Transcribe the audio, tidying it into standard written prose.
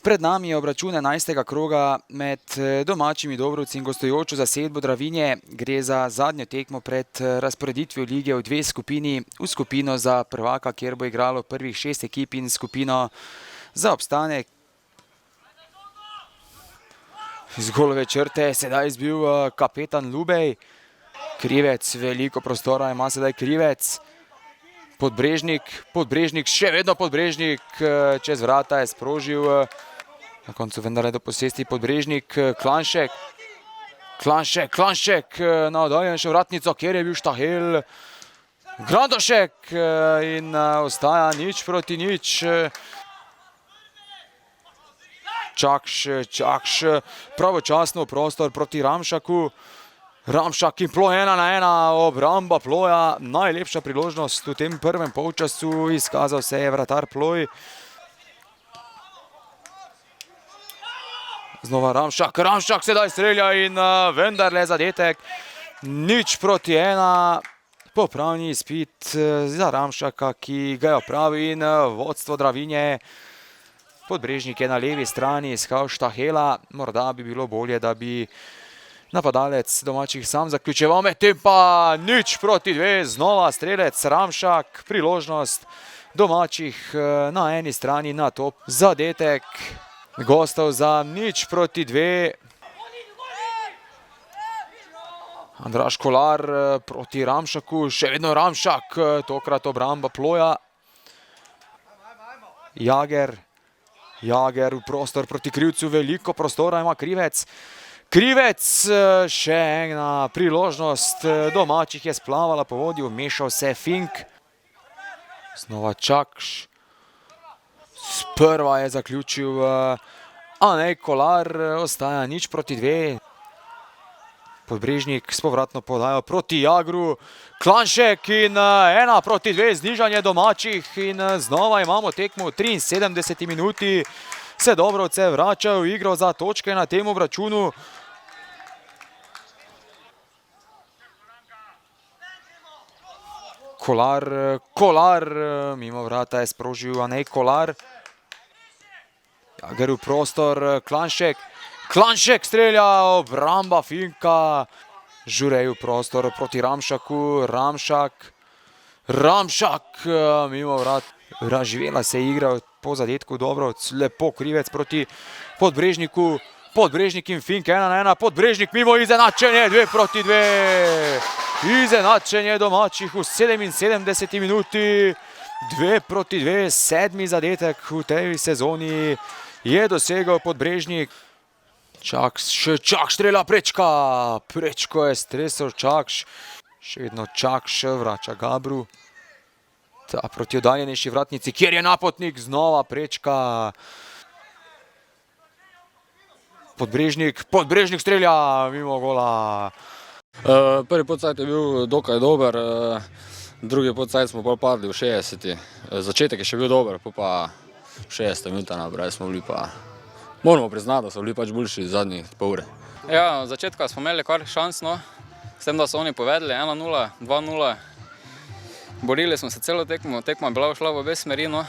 Pred nami je obračun 11. kroga med domačimi Dobrovci in gostujočo zasedbo Dravinje. Gre za zadnjo tekmo pred razporeditvijo lige v dve skupini. V skupino za prvaka, kjer bo igralo prvih 6 ekip, in skupino za obstanek. Z golove črte sedaj izbil kapetan Lubej. Krivec, veliko prostora ima sedaj Krivec. Podbrežnik, še vedno Podbrežnik, čez vrata je sprožil. Na koncu vendarle do posesti Podbrežnik, Klanšek na oddaljenejšo vratnico, kjer je bil Štahel. Grandošek in ostaja 0:0. Čakš pravočasno v prostor proti Ramšaku. Ramšak in Ploj 1:1, obramba Ploja, najlepša priložnost v tem prvem polčasu, izkazal se je vratar Ploj. Znova Ramšak sedaj strelja in vendarle zadetek. 0:1, popravni izpit za Ramšaka, ki ga je opravil, in vodstvo Dravinje. Podbrežnik je na levi strani iskal Štahela, morda bi bilo bolje, da bi napadalec domačih sam zaključeval, medtem pa 0:2, znova strelec Ramšak, priložnost domačih na eni strani, na top zadetek gostov za 0:2. Andraž Kolar proti Ramšaku, še vedno Ramšak, tokrat obramba Ploja. Jager v prostor proti Krivcu, veliko prostora ima Krivec. Še ena priložnost domačih je splavala po vodi, vmešal se Fink. Znova Čakš. Sprva je zaključil Anej Kolar, ostaja 0:2. Podbrežnik s povratno podajo proti Jagru. Klanšek in 1:2, znižanje domačih, in znova imamo tekmo v 73. minuti. Se Dobrovce vračajo v igro za točke na tem obračunu. Kolar, mimo vrata je sprožil Anej Kolar. Jager v prostor, Klanšek strelja, obramba Finka. Žurej v prostor proti Ramšaku, Ramšak mimo vrat. Razživela se je igra po zadetku Dobrovc, lepo Krivec proti Podbrežniku. Podbrežnik in Fink 1:1, Podbrežnik mimo, izenačenje 2:2. Izenačenje domačih v 77. minuti, 2:2, 7. zadetek v tej sezoni je dosegel Podbrežnik. Čakš strela, Prečko je stresel Čakš, še vedno Čakš vrača Gabru. Ta proti oddaljenejši vratnici, kjer je napotnik, znova Prečka. Podbrežnik strelja mimo gola. Prvi podstajt je bil dokaj dober, drugi podstajt smo pa padli v 60. Začetek je še bil dober, pa 60 minuta naprej smo bili pa... Moramo priznati, da so bili pač boljši zadnjih pol ure. Ja, v začetku smo imeli kar šans, no. S tem, da so oni povedali 1:0, 2:0. Borili smo se celo tekmo, tekma je bila šla v obe smeri, no.